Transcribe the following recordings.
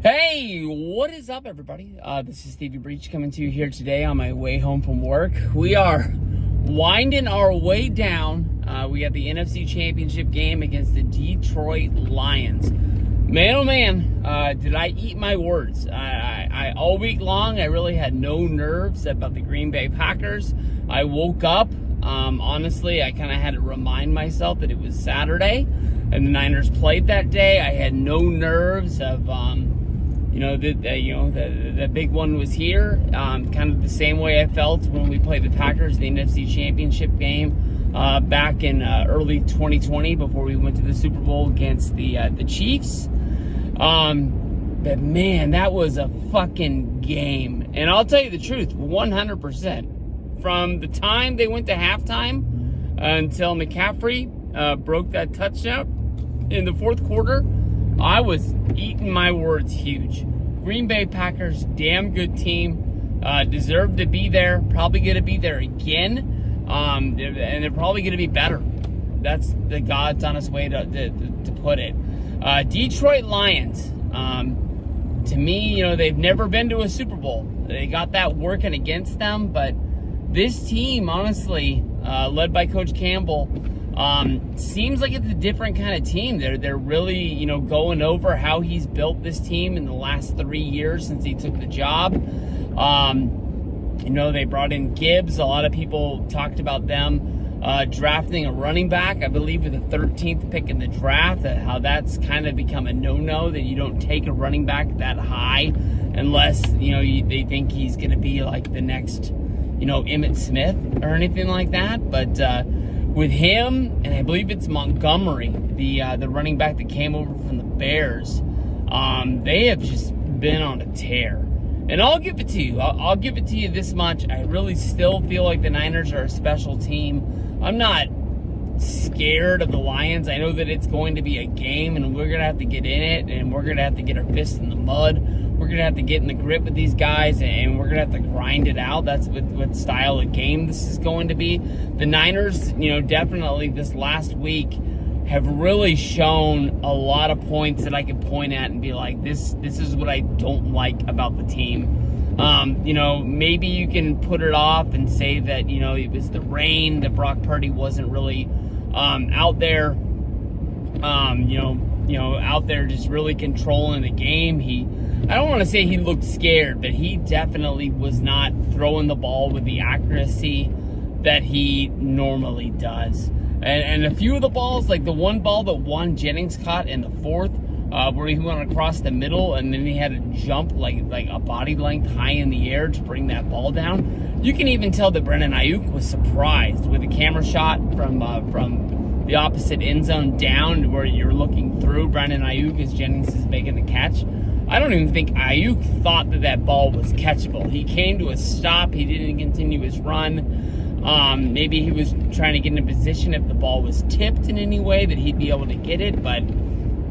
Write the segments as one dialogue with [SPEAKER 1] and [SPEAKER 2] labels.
[SPEAKER 1] Hey, what is up, everybody? This is steviebreech coming to you here today on my way home from work. We are winding our way down. We got the NFC Championship game against the Detroit Lions. Man, oh man, did I eat my words. I all week long, I really had no nerves about the Green Bay Packers. I woke up, honestly, I kind of had to remind myself that it was Saturday and the Niners played that day. I had no nerves of, the big one was here. Kind of the same way I felt when we played the Packers, the NFC Championship game back in early 2020 before we went to the Super Bowl against the Chiefs. But man, that was a fucking game. And I'll tell you the truth, 100%. From the time they went to halftime until McCaffrey broke that touchdown in the fourth quarter, I was eating my words huge. Green Bay Packers, damn good team. Deserved to be there. Probably going to be there again. And they're probably going to be better. That's the God's honest way to put it. Detroit Lions. To me, they've never been to a Super Bowl. They got that working against them. But this team, honestly, led by Coach Campbell, seems like it's a different kind of team. They're really, going over how he's built this team in the last 3 years since he took the job. They brought in Gibbs. A lot of people talked about them drafting a running back, I believe, with the 13th pick in the draft, how that's kind of become a no-no, that you don't take a running back that high unless, they think he's going to be like the next, Emmitt Smith or anything like that. But with him, and I believe it's Montgomery, the running back that came over from the Bears, they have just been on a tear. And I'll give it to you. I'll give it to you this much. I really still feel like the Niners are a special team. I'm not scared of the Lions. I know that it's going to be a game, and we're going to have to get in it, and we're going to have to get our fists in the mud. We're going to have to get in the grip with these guys, and we're going to have to grind it out. That's what style of game this is going to be. The Niners, definitely this last week have really shown a lot of points that I could point at and be like, this is what I don't like about the team. Maybe you can put it off and say that, it was the rain, that Brock Purdy wasn't really out there, out there just really controlling the game. I don't want to say he looked scared, but he definitely was not throwing the ball with the accuracy that he normally does. And a few of the balls, like the one ball that Juan Jennings caught in the fourth, where he went across the middle and then he had to jump like a body length high in the air to bring that ball down. You can even tell that Brandon Ayuk was surprised with the camera shot from the opposite end zone down where you're looking through Brandon Ayuk as Jennings is making the catch. I don't even think Ayuk thought that ball was catchable. He came to a stop. He didn't continue his run. Maybe he was trying to get in a position if the ball was tipped in any way that he'd be able to get it, but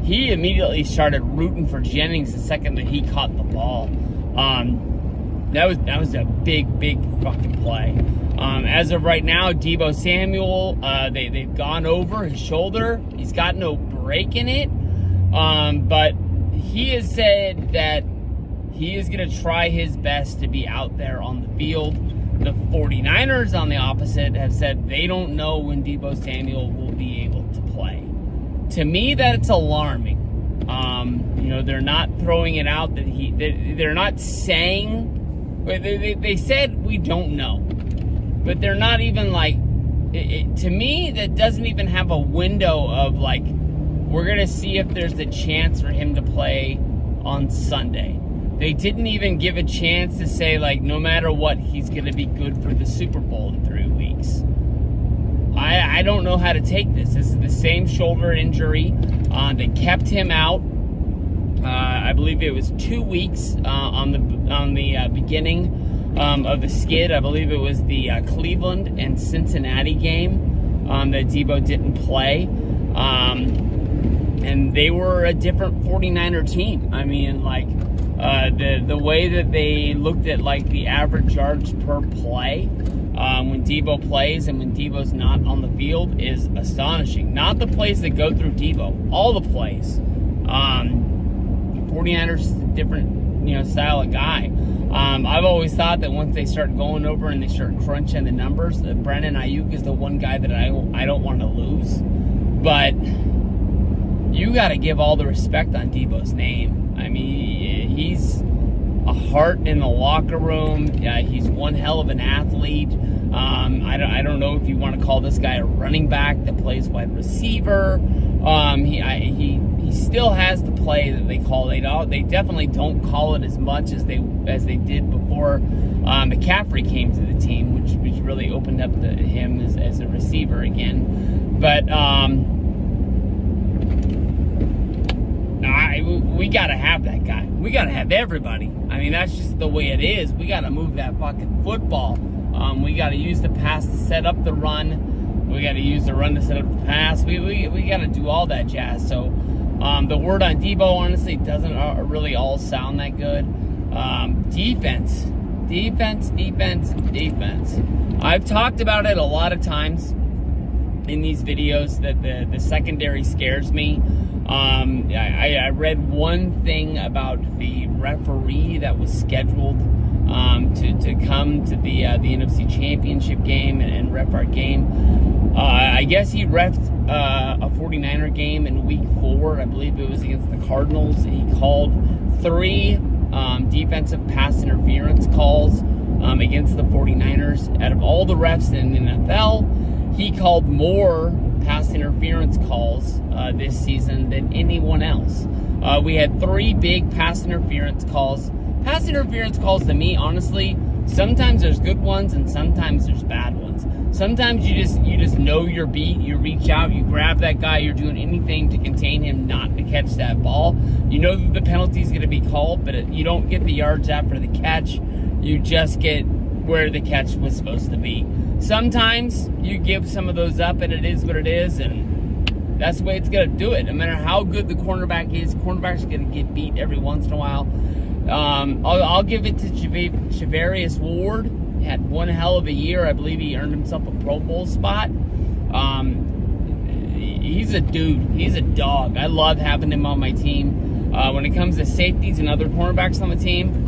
[SPEAKER 1] he immediately started rooting for Jennings the second that he caught the ball. That was a big fucking play. As of right now, Deebo Samuel, they've gone over his shoulder. He's got no break in it, but he has said that he is going to try his best to be out there on the field. The 49ers, on the opposite, have said they don't know when Deebo Samuel will be able to play. To me, that's alarming. They're not throwing it out that they're not saying, they said we don't know. But they're not even like, to me, that doesn't even have a window of like, we're going to see if there's a chance for him to play on Sunday. They didn't even give a chance to say, like, no matter what, he's going to be good for the Super Bowl in 3 weeks. I don't know how to take this. This is the same shoulder injury that kept him out. I believe it was 2 weeks on the beginning of the skid. I believe it was the Cleveland and Cincinnati game that Deebo didn't play. And they were a different 49er team. I mean, like, the way that they looked at like the average yards per play when Deebo plays and when Deebo's not on the field is astonishing. Not the plays that go through Deebo, all the plays. 49ers is a different, style of guy. I've always thought that once they start going over and they start crunching the numbers, that Brandon Ayuk is the one guy that I don't want to lose. But you got to give all the respect on Deebo's name. I mean, he's a heart in the locker room. He's one hell of an athlete. I don't know if you want to call this guy a running back that plays wide receiver. He still has the play that they call. They definitely don't call it as much as they did before McCaffrey came to the team, which really opened up him as a receiver again. But we got to have that guy. We got to have everybody. I mean, that's just the way it is. We got to move that fucking football. We got to use the pass to set up the run. We got to use the run to set up the pass. We got to do all that jazz. So the word on Deebo, honestly, doesn't really all sound that good. Defense. I've talked about it a lot of times in these videos that the secondary scares me. I read one thing about the referee that was scheduled to come to the NFC Championship game and ref our game. I guess he reffed a 49er game in week 4. I believe it was against the Cardinals. He called 3 defensive pass interference calls against the 49ers. Out of all the refs in the NFL, he called more pass interference calls this season than anyone else. We had 3 big pass interference calls. Pass interference calls, to me, honestly, sometimes there's good ones and sometimes there's bad ones. Sometimes you just know your beat. You reach out, you grab that guy, you're doing anything to contain him not to catch that ball. You know that the penalty is going to be called, but you don't get the yards after the catch. You just get where the catch was supposed to be. Sometimes you give some of those up, and it is what it is, and that's the way it's going to do it. No matter how good the cornerback is, cornerback's going to get beat every once in a while. I'll give it to Charvarius Ward. He had one hell of a year. I believe he earned himself a Pro Bowl spot. He's a dude. He's a dog. I love having him on my team. When it comes to safeties and other cornerbacks on the team,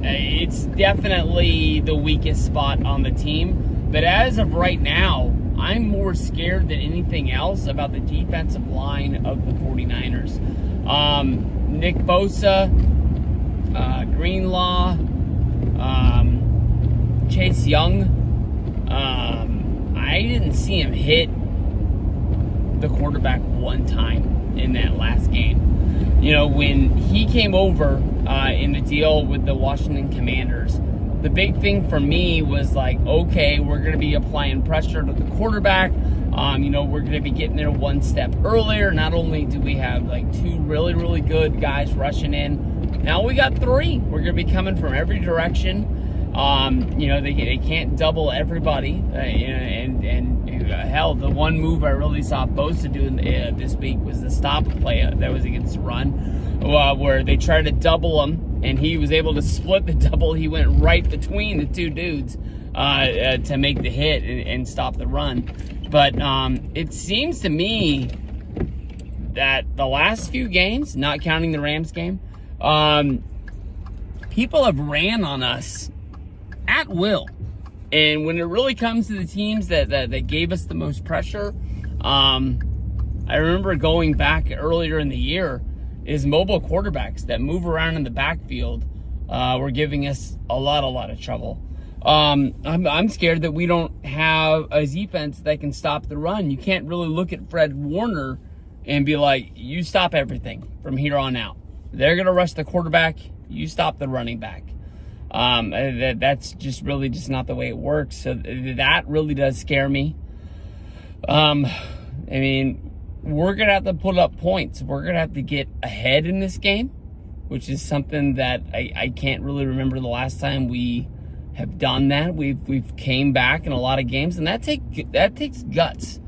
[SPEAKER 1] it's definitely the weakest spot on the team. But as of right now, I'm more scared than anything else about the defensive line of the 49ers. Nick Bosa, Greenlaw, Chase Young. I didn't see him hit the quarterback one time in that last game. When he came over in the deal with the Washington Commanders, the big thing for me was like, okay, we're going to be applying pressure to the quarterback. We're going to be getting there one step earlier. Not only do we have like 2 really, really good guys rushing in, now we got 3. We're going to be coming from every direction. They can't double everybody. Hell, the one move I really saw Bosa do this week was the stop play that was against the run, where they tried to double him, and he was able to split the double. He went right between the 2 dudes to make the hit and stop the run. But it seems to me that the last few games, not counting the Rams game, people have ran on us at will. And when it really comes to the teams that gave us the most pressure, I remember going back earlier in the year, is mobile quarterbacks that move around in the backfield were giving us a lot of trouble. I'm scared that we don't have a defense that can stop the run. You can't really look at Fred Warner and be like, you stop everything from here on out. They're going to rush the quarterback. You stop the running back. That's just really just not the way it works. So that really does scare me. We're going to have to put up points. We're going to have to get ahead in this game, which is something that I can't really remember the last time we have done that. We've came back in a lot of games, and that takes guts.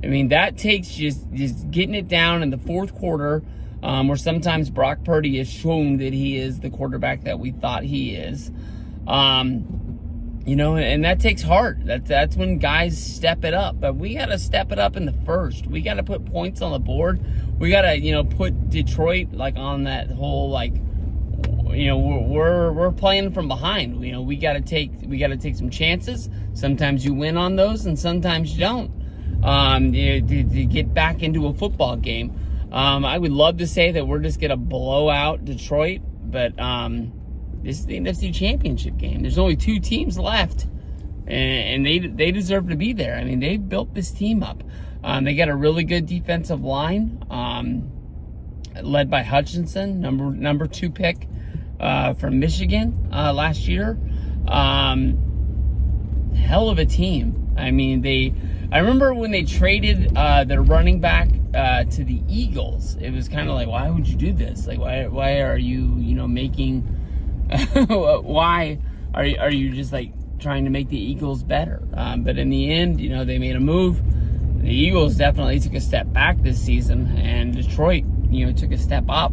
[SPEAKER 1] That takes just getting it down in the fourth quarter, where sometimes Brock Purdy has shown that he is the quarterback that we thought he is. And that takes heart. That's when guys step it up. But we got to step it up in the first. We got to put points on the board. We got to, put Detroit on that whole we're playing from behind. We got to take some chances. Sometimes you win on those, and sometimes you don't. To get back into a football game. I would love to say that we're just gonna blow out Detroit, but this is the NFC Championship game. There's only 2 teams left, and they deserve to be there. I mean, they built this team up. They got a really good defensive line, led by Hutchinson, number 2 pick from Michigan last year. Hell of a team. I mean, I remember when they traded their running back to the Eagles. It was kind of like, why would you do this? Why are you, making? Why are you just trying to make the Eagles better? But in the end, they made a move. The Eagles definitely took a step back this season, and Detroit, took a step up.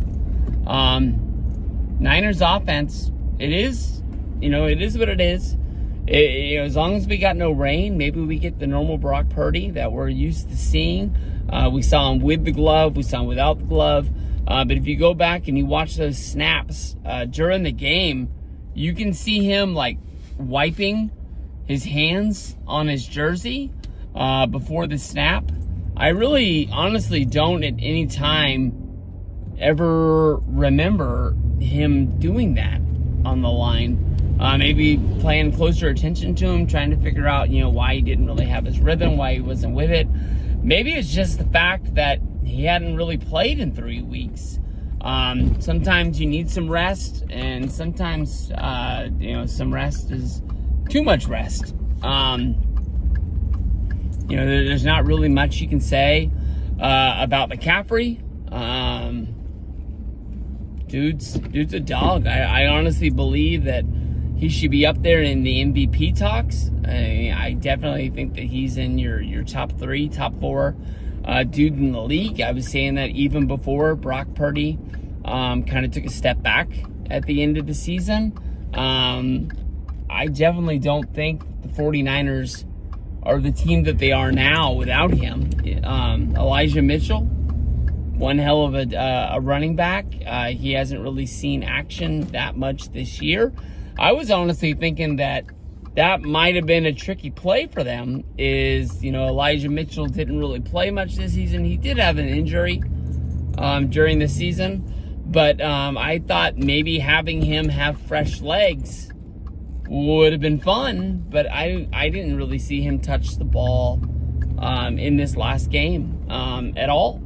[SPEAKER 1] Niners offense, it is what it is. As long as we got no rain, maybe we get the normal Brock Purdy that we're used to seeing. We saw him with the glove. We saw him without the glove. But if you go back and you watch those snaps during the game, you can see him wiping his hands on his jersey before the snap. I really, honestly don't at any time ever remember him doing that on the line. Maybe paying closer attention to him, trying to figure out, why he didn't really have his rhythm, why he wasn't with it. Maybe it's just the fact that he hadn't really played in 3 weeks. Sometimes you need some rest, and sometimes, some rest is too much rest. There's not really much you can say about McCaffrey. Dude's a dog. I honestly believe that he should be up there in the MVP talks. I definitely think that he's in your top 3, top 4 dude in the league. I was saying that even before Brock Purdy kind of took a step back at the end of the season. I definitely don't think the 49ers are the team that they are now without him. Elijah Mitchell, one hell of a running back. He hasn't really seen action that much this year. I was honestly thinking that might have been a tricky play for them. Elijah Mitchell didn't really play much this season. He did have an injury during the season, but I thought maybe having him have fresh legs would have been fun. But I didn't really see him touch the ball in this last game at all.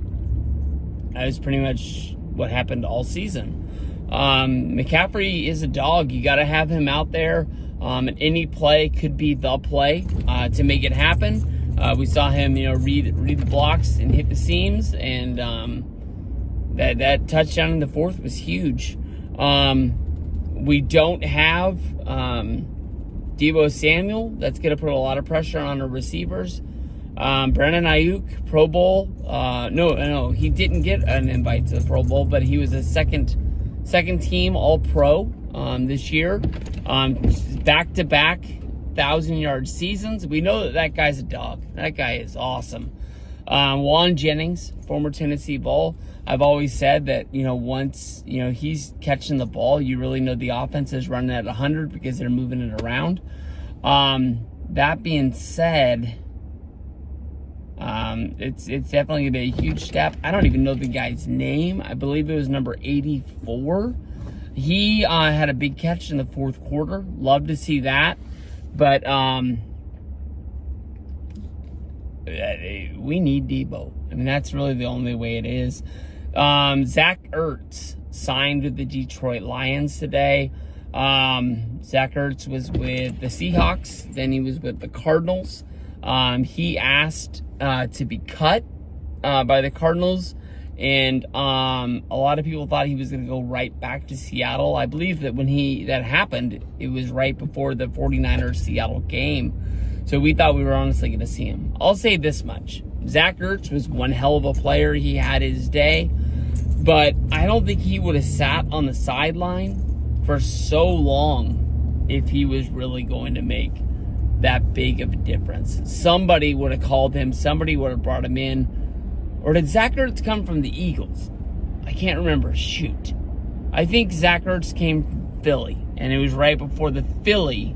[SPEAKER 1] That was pretty much what happened all season. McCaffrey is a dog. You got to have him out there. And any play could be the play to make it happen. We saw him, read the blocks and hit the seams, and that touchdown in the fourth was huge. We don't have Deebo Samuel. That's going to put a lot of pressure on our receivers. Brandon Ayuk, Pro Bowl. No, he didn't get an invite to the Pro Bowl, but he was a second team All-Pro this year. Back-to-back 1,000-yard seasons. We know that guy's a dog. That guy is awesome. Juan Jennings, former Tennessee Bull. I've always said that, once, he's catching the ball, you really know the offense is running at 100 because they're moving it around. That being said, it's definitely going to be a huge step. I don't even know the guy's name. I believe it was number 84. He had a big catch in the fourth quarter. Love to see that. But we need Deebo. I mean, that's really the only way it is. Zach Ertz signed with the Detroit Lions today. Zach Ertz was with the Seahawks. Then he was with the Cardinals. He asked to be cut by the Cardinals. And a lot of people thought he was going to go right back to Seattle. I believe that when that happened, it was right before the 49ers Seattle game. So we thought we were honestly going to see him. I'll say this much. Zach Ertz was one hell of a player. He had his day. But I don't think he would have sat on the sideline for so long if he was really going to make that big of a difference. Somebody would have called him. Somebody would have brought him in. Or did Zach Ertz come from the Eagles? I can't remember. Shoot. I think Zach Ertz came from Philly, and it was right before the Philly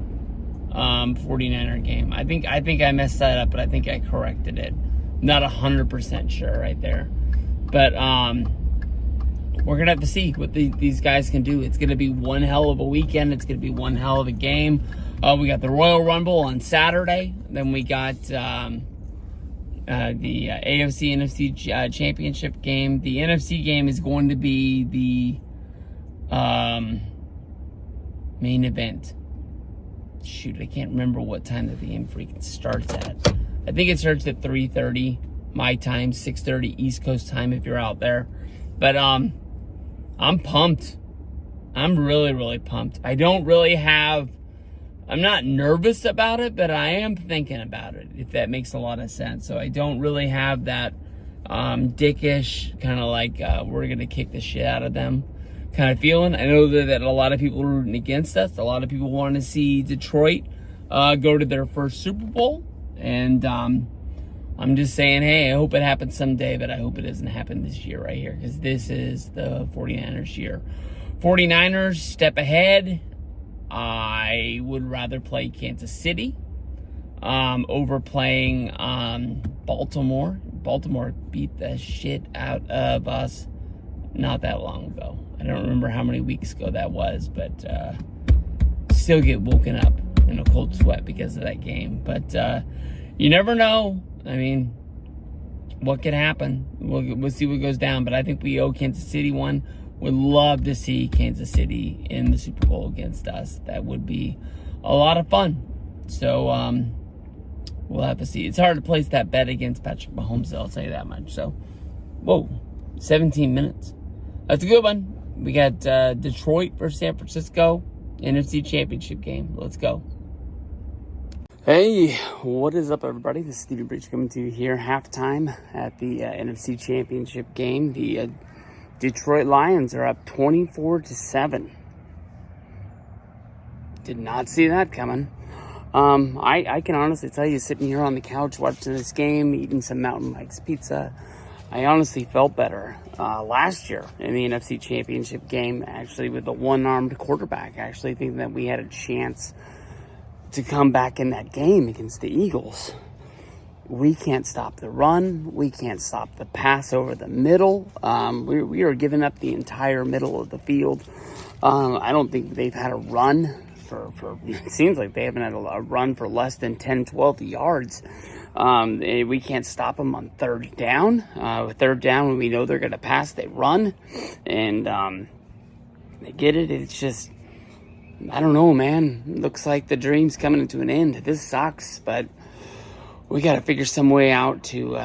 [SPEAKER 1] 49er game. I think I messed that up, but I think I corrected it. Not 100% sure right there. But we're going to have to see what these guys can do. It's going to be one hell of a weekend. It's going to be one hell of a game. We got the Royal Rumble on Saturday. Then we got the AFC NFC championship game. The NFC game is going to be the main event. Shoot, I can't remember what time the game freaking starts at. I think it starts at 3:30 my time, 6:30 East Coast time if you're out there. But I'm pumped. I'm really, really pumped. I'm not nervous about it, but I am thinking about it, if that makes a lot of sense. So I don't really have that dickish kind of like we're going to kick the shit out of them kind of feeling. I know that a lot of people are rooting against us. A lot of people want to see Detroit go to their first Super Bowl. And I'm just saying, hey, I hope it happens someday, but I hope it doesn't happen this year right here, because this is the 49ers year. 49ers, step ahead. I would rather play Kansas City over playing Baltimore. Baltimore beat the shit out of us not that long ago. I don't remember how many weeks ago that was, but still get woken up in a cold sweat because of that game. But you never know. I mean, what could happen? We'll see what goes down. But I think we owe Kansas City one. Would love to see Kansas City in the Super Bowl against us. That would be a lot of fun. So we'll have to see. It's hard to place that bet against Patrick Mahomes, I'll tell you that much. So, whoa, 17 minutes. That's a good one. We got Detroit versus San Francisco, NFC Championship game. Let's go. Hey, what is up, everybody? This is steviebreech coming to you here halftime at the NFC Championship game. The Detroit Lions are up 24-7. Did not see that coming. I can honestly tell you, sitting here on the couch watching this game, eating some Mountain Mike's pizza, I honestly felt better last year in the NFC Championship game, actually, with the one-armed quarterback. I actually think that we had a chance to come back in that game against the Eagles. We can't stop the run. We can't stop the pass over the middle. We are giving up the entire middle of the field. I don't think they've had a run for it seems like they haven't had a run for less than 10, 12 yards. We can't stop them on third down. With third down, when we know they're going to pass, they run. And they get it. It's just, I don't know, man. Looks like the dream's coming to an end. This sucks, but we got to figure some way out to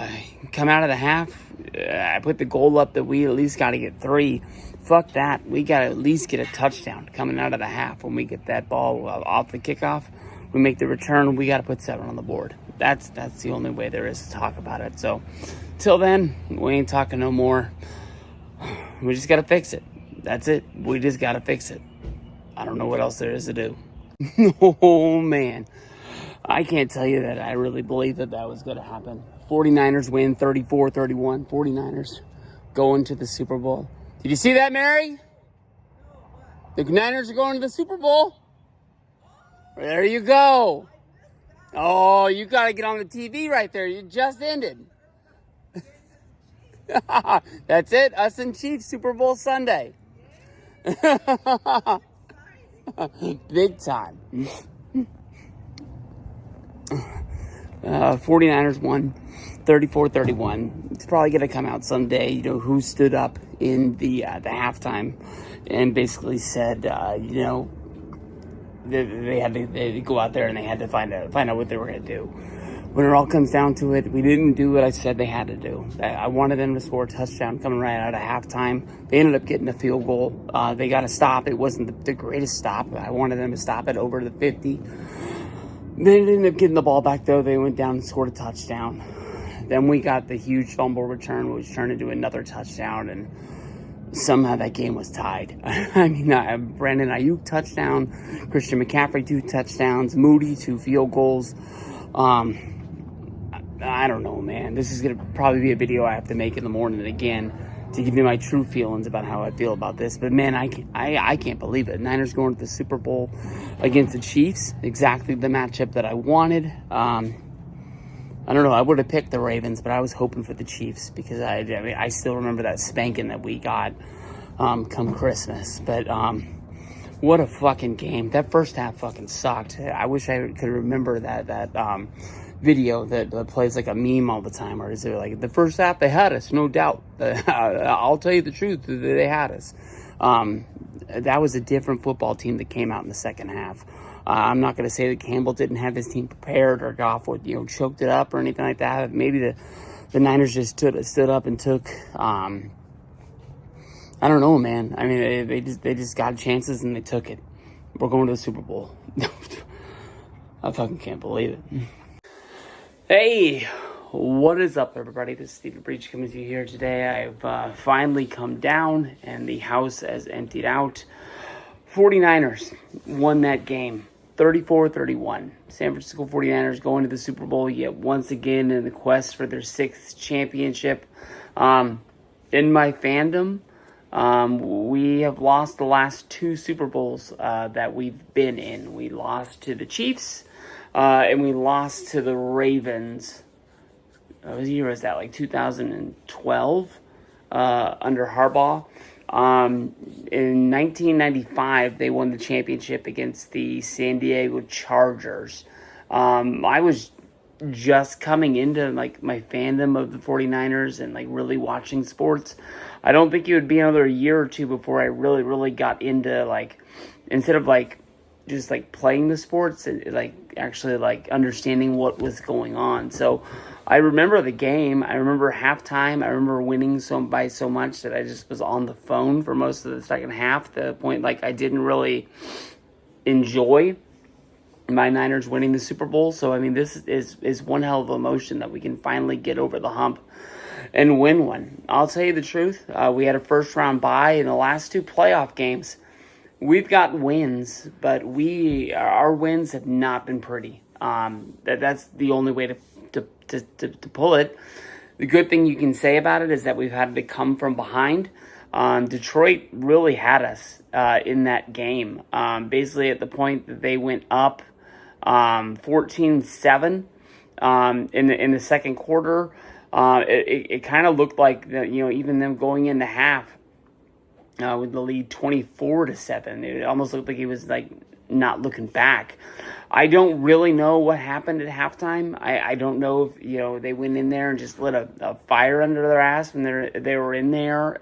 [SPEAKER 1] come out of the half. I put the goal up that we at least got to get 3. Fuck that. We got to at least get a touchdown coming out of the half. When we get that ball off the kickoff, we make the return, we got to put 7 on the board. That's the only way there is to talk about it. So, till then, we ain't talking no more. We just got to fix it. That's it. We just got to fix it. I don't know what else there is to do. Oh, man. I can't tell you that I really believe that was going to happen. 49ers win 34-31. 49ers going to the Super Bowl. Did you see that, Mary? The Niners are going to the Super Bowl. There you go. Oh, you got to get on the TV right there. You just ended. That's it. Us and Chiefs, Super Bowl Sunday. Big time. 49ers won 34-31. It's probably going to come out someday, who stood up in the halftime and basically said, they had to go out there and they had to find out what they were going to do. When it all comes down to it, we didn't do what I said they had to do. I wanted them to score a touchdown coming right out of halftime. They ended up getting a field goal. They got a stop. It wasn't the greatest stop. I wanted them to stop it over the 50. They ended up getting the ball back, though. They went down and scored a touchdown. Then we got the huge fumble return, which turned into another touchdown. And somehow that game was tied. I mean, Brandon Ayuk touchdown, Christian McCaffrey 2 touchdowns, Moody 2 field goals. I don't know, man. This is going to probably be a video I have to make in the morning again to give you my true feelings about how I feel about this. But, man, I can't believe it. Niners going to the Super Bowl against the Chiefs. Exactly the matchup that I wanted. I don't know. I would have picked the Ravens, but I was hoping for the Chiefs because I still remember that spanking that we got come Christmas. But what a fucking game. That first half fucking sucked. I wish I could remember that video that plays like a meme all the time, or is it like the first half they had us, no doubt. I'll tell you the truth, they had us. That was a different football team that came out in the second half. I'm not going to say that Campbell didn't have his team prepared or Goff would, choked it up or anything like that. Maybe the Niners just stood up and took. I don't know, man. I mean, they just got chances and they took it. We're going to the Super Bowl. I fucking can't believe it. Hey, what is up, everybody? This is steviebreech coming to you here today. I've finally come down and the house has emptied out. 49ers won that game, 34-31. San Francisco 49ers going to the Super Bowl yet once again in the quest for their 6th championship. In my fandom, we have lost the last 2 Super Bowls that we've been in. We lost to the Chiefs. And we lost to the Ravens. What year was that? Like 2012 under Harbaugh. In 1995, they won the championship against the San Diego Chargers. I was just coming into like my fandom of the 49ers and like really watching sports. I don't think it would be another year or two before I really got into like, instead of like just like playing the sports and like actually like understanding what was going on. So I remember the game. I remember halftime. I remember winning by so much that I just was on the phone for most of the second half, to the point like I didn't really enjoy my Niners winning the Super Bowl. So I mean, this is one hell of an emotion that we can finally get over the hump and win one. I'll tell you the truth. We had a first round bye in the last 2 playoff games. We've got wins, but our wins have not been pretty. That's the only way to pull it. The good thing you can say about it is that we've had to come from behind. Detroit really had us in that game. Basically, at the point that they went up 14-7 in the second quarter, it kind of looked like even them going into half. With the lead 24-7. It almost looked like he was like not looking back. I don't really know what happened at halftime. I don't know if they went in there and just lit a fire under their ass when they were in there.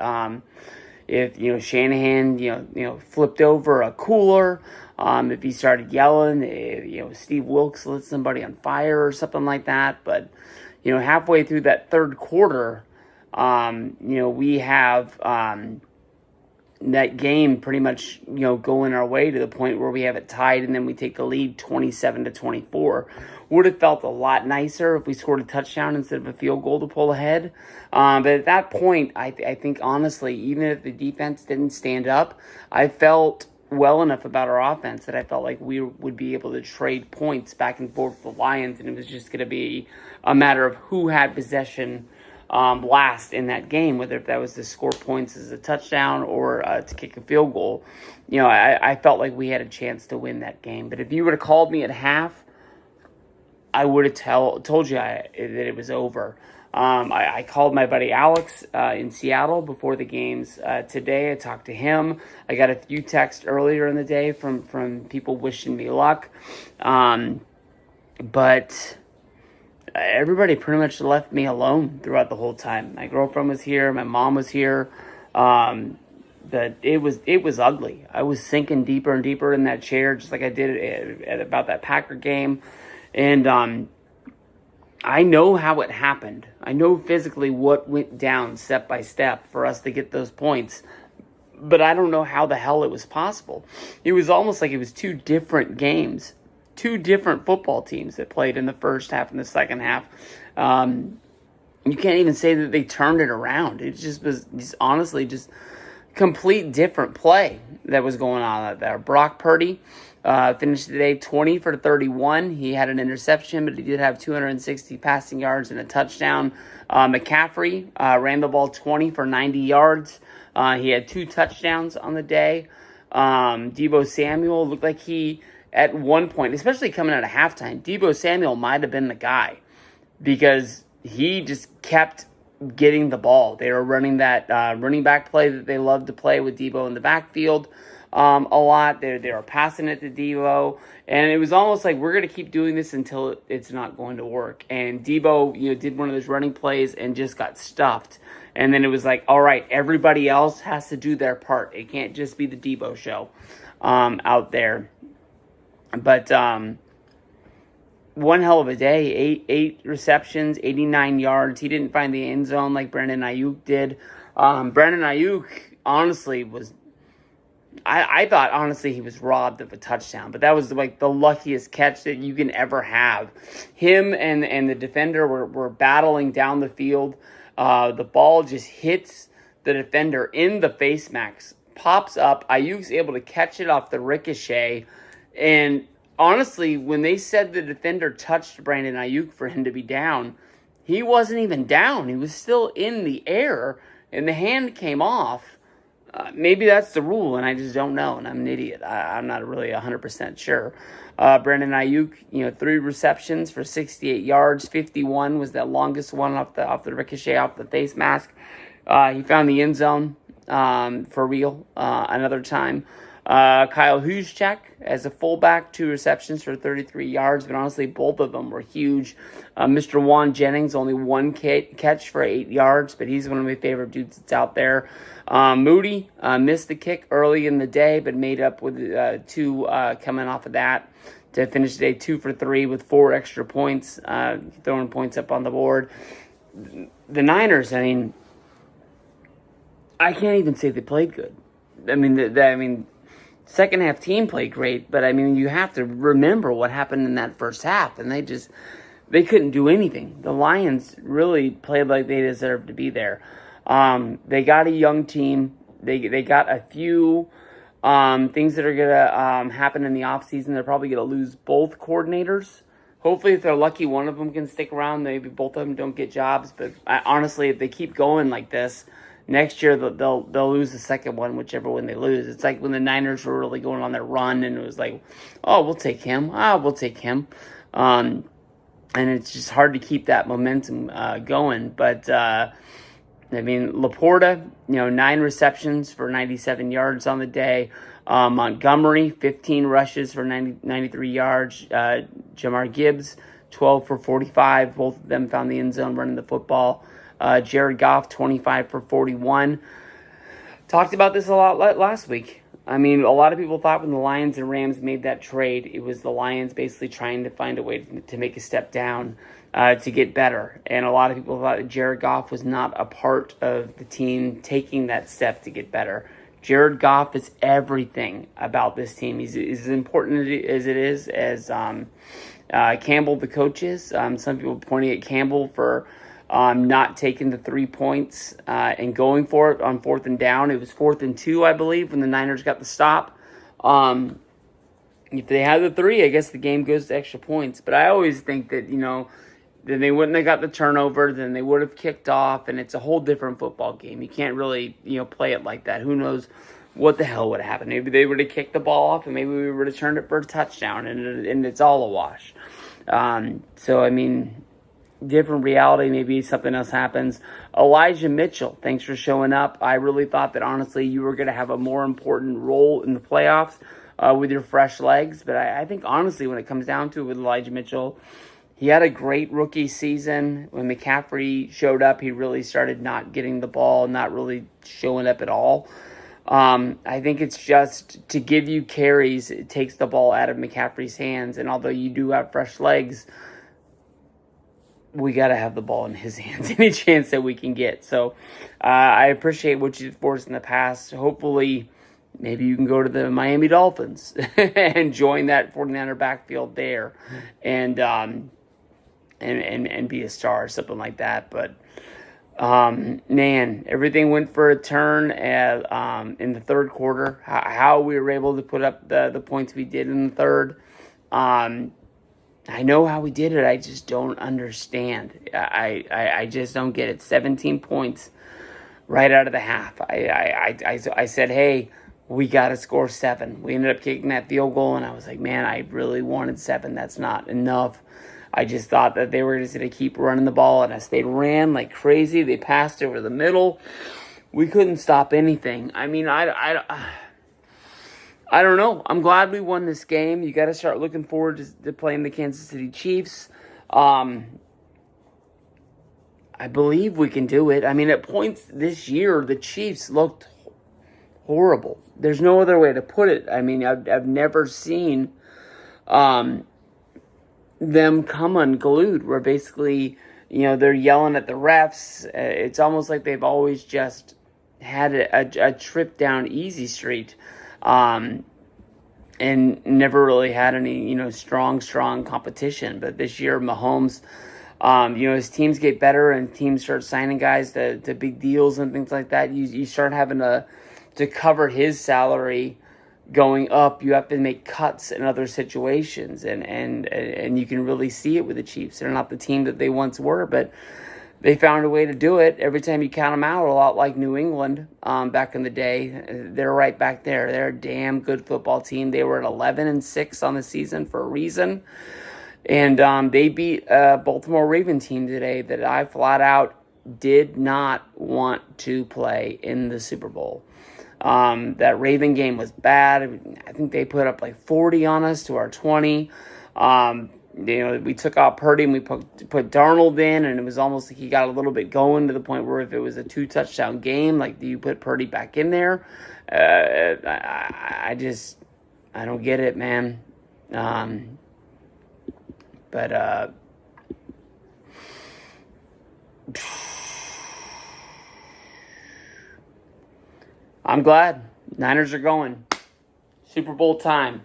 [SPEAKER 1] If Shanahan flipped over a cooler, if he started yelling, if Steve Wilkes lit somebody on fire or something like that. But halfway through that third quarter, we have that game pretty much, going our way to the point where we have it tied and then we take the lead 27-24. Would have felt a lot nicer if we scored a touchdown instead of a field goal to pull ahead. But at that point, I think honestly, even if the defense didn't stand up, I felt well enough about our offense that I felt like we would be able to trade points back and forth with the Lions, and it was just going to be a matter of who had possession last in that game, whether if that was to score points as a touchdown or to kick a field goal. I felt like we had a chance to win that game. But if you would have called me at half, I would have told you that it was over. I called my buddy Alex in Seattle before the games today. I talked to him. I got a few texts earlier in the day from people wishing me luck. But everybody pretty much left me alone throughout the whole time. My girlfriend was here. My mom was here. But it was ugly. I was sinking deeper and deeper in that chair, just like I did at about that Packer game. And I know how it happened. I know physically what went down step by step for us to get those points. But I don't know how the hell it was possible. It was almost like it was 2 different games. 2 different football teams that played in the first half and the second half. You can't even say that they turned it around. It just was honestly just complete different play that was going on out there. Brock Purdy finished the day 20 for 31. He had an interception, but he did have 260 passing yards and a touchdown. McCaffrey ran the ball 20 for 90 yards. He had 2 touchdowns on the day. Deebo Samuel looked like he, at one point, especially coming out of halftime, Deebo Samuel might have been the guy because he just kept getting the ball. They were running that running back play that they love to play with Deebo in the backfield a lot. They were passing it to Deebo, and it was almost like we're going to keep doing this until it's not going to work. And Deebo, did one of those running plays and just got stuffed. And then it was like, all right, everybody else has to do their part. It can't just be the Deebo show out there. But one hell of a day. Eight receptions, 89 yards. He didn't find the end zone like Brandon Ayuk did. Brandon Ayuk, honestly, I thought, honestly, he was robbed of a touchdown. But that was like the luckiest catch that you can ever have. Him and the defender were battling down the field. The ball just hits the defender in the face mask, pops up. Ayuk's able to catch it off the ricochet. And honestly, when they said the defender touched Brandon Ayuk for him to be down, he wasn't even down. He was still in the air, and the hand came off. Maybe that's the rule, and I just don't know, and I'm an idiot. I'm not really 100% sure. Brandon Ayuk, 3 receptions for 68 yards. 51 was that longest one off the ricochet, off the face mask. He found the end zone for real another time. Kyle Juszczyk as a fullback, 2 receptions for 33 yards, but honestly, both of them were huge. Mr. Juan Jennings, only 1 catch for 8 yards, but he's one of my favorite dudes that's out there. Moody missed the kick early in the day, but made up with 2 coming off of that to finish the day 2 for 3 with 4 extra points, throwing points up on the board. The Niners, I can't even say they played good. Second half team played great, but you have to remember what happened in that first half, and they couldn't do anything. The Lions really played like they deserved to be there. They got a young team. They got a few things that are gonna happen in the offseason. They're probably gonna lose both coordinators. Hopefully, if they're lucky, one of them can stick around. Maybe both of them don't get jobs. But honestly, if they keep going like this, next year they'll lose the second one, whichever one they lose. It's like when the Niners were really going on their run, and it was like, oh, we'll take him. We'll take him. And it's just hard to keep that momentum going. But Laporta, 9 receptions for 97 yards on the day. Montgomery, 15 rushes for 93 yards. Jamar Gibbs, 12 for 45. Both of them found the end zone running the football. Jared Goff, 25 for 41. Talked about this a lot last week. A lot of people thought when the Lions and Rams made that trade, it was the Lions basically trying to find a way to make a step down to get better. And a lot of people thought that Jared Goff was not a part of the team taking that step to get better. Jared Goff is everything about this team. He's as important as it is as Campbell, the coach, is. Some people pointing at Campbell for not taking the 3 points and going for it on 4th and down. It was 4th and 2, I believe, when the Niners got the stop. If they had the 3, I guess the game goes to extra points. But I always think that, then they wouldn't have got the turnover, then they would have kicked off, and it's a whole different football game. You can't really, play it like that. Who knows what the hell would have happened? Maybe they would have kicked the ball off, and maybe we would have turned it for a touchdown, and it's all a wash. Different reality, maybe something else happens. Elijah Mitchell, thanks for showing up. I really thought that, honestly, you were going to have a more important role in the playoffs with your fresh legs. But I think, honestly, when it comes down to it with Elijah Mitchell, he had a great rookie season. When McCaffrey showed up, he really started not getting the ball, not really showing up at all. I think it's just to give you carries, it takes the ball out of McCaffrey's hands. And although you do have fresh legs, we got to have the ball in his hands any chance that we can get. So I appreciate what you did for us in the past. Hopefully, maybe you can go to the Miami Dolphins and join that 49er backfield there and be a star or something like that. But Man, everything went for a turn in the third quarter. How we were able to put up the points we did in the third. I know how we did it. I just don't understand. I just don't get it. 17 points right out of the half. I said, hey, we got to score 7. We ended up kicking that field goal, and I was like, man, I really wanted 7. That's not enough. I just thought that they were just going to keep running the ball, and as they ran like crazy, they passed over the middle. We couldn't stop anything. I mean, I don't know. I'm glad we won this game. You got to start looking forward to playing the Kansas City Chiefs. I believe we can do it. I mean, at points this year, the Chiefs looked horrible. There's no other way to put it. I mean, I've never seen them come unglued, where basically, they're yelling at the refs. It's almost like they've always just had a trip down easy street, and never really had any, strong competition. But this year, Mahomes, as teams get better and teams start signing guys to big deals and things like that, you start having to cover his salary going up. You have to make cuts in other situations, and you can really see it with the Chiefs. They're not the team that they once were, but they found a way to do it. Every time you count them out, a lot like New England back in the day, they're right back there. They're a damn good football team. They were at 11-6 on the season for a reason, and they beat a Baltimore Raven team today that I flat out did not want to play in the Super Bowl. That Raven game was bad. I think they put up like 40 on us to our 20. We took out Purdy and we put Darnold in, and it was almost like he got a little bit going to the point where if it was a 2-touchdown game, like, do you put Purdy back in there? I don't get it, man. But I'm glad Niners are going. Super Bowl time.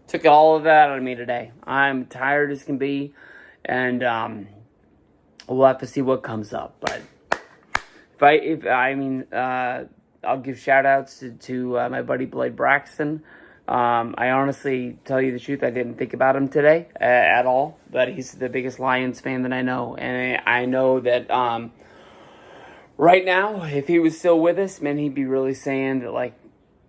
[SPEAKER 1] Took all of that out of me today. I'm tired as can be, and we'll have to see what comes up. But I'll give shout outs to my buddy Blade Braxton. I honestly, tell you the truth, I didn't think about him today at all, but he's the biggest Lions fan that I know, and I know that right now, if he was still with us, man, he'd be really saying that, like,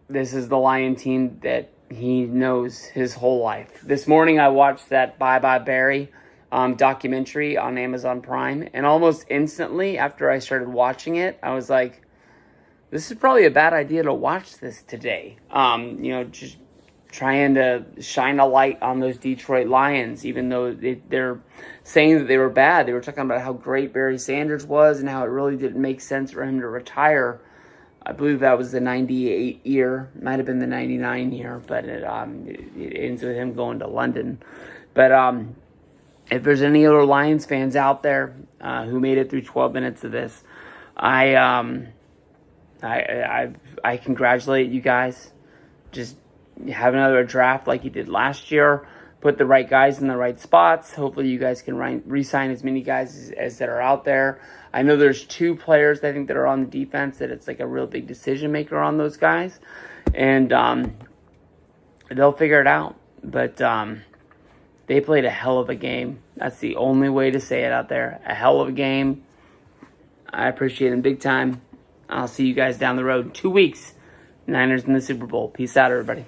[SPEAKER 1] this is the Lion team that he knows his whole life. This morning, I watched that Bye Bye Barry documentary on Amazon Prime, and almost instantly after I started watching it, I was like, this is probably a bad idea to watch this today. Just trying to shine a light on those Detroit Lions, even though they're saying that they were bad. They were talking about how great Barry Sanders was and how it really didn't make sense for him to retire. I believe that was the 98 year. Might have been the 99 year, but it ends with him going to London. But if there's any other Lions fans out there who made it through 12 minutes of this, I congratulate you guys. Just have another draft like you did last year. Put the right guys in the right spots. Hopefully you guys can re-sign as many guys as that are out there. I know there's 2 players I think that are on the defense that it's like a real big decision maker on those guys. And they'll figure it out. But they played a hell of a game. That's the only way to say it out there. A hell of a game. I appreciate them big time. I'll see you guys down the road in 2 weeks. Niners in the Super Bowl. Peace out, everybody.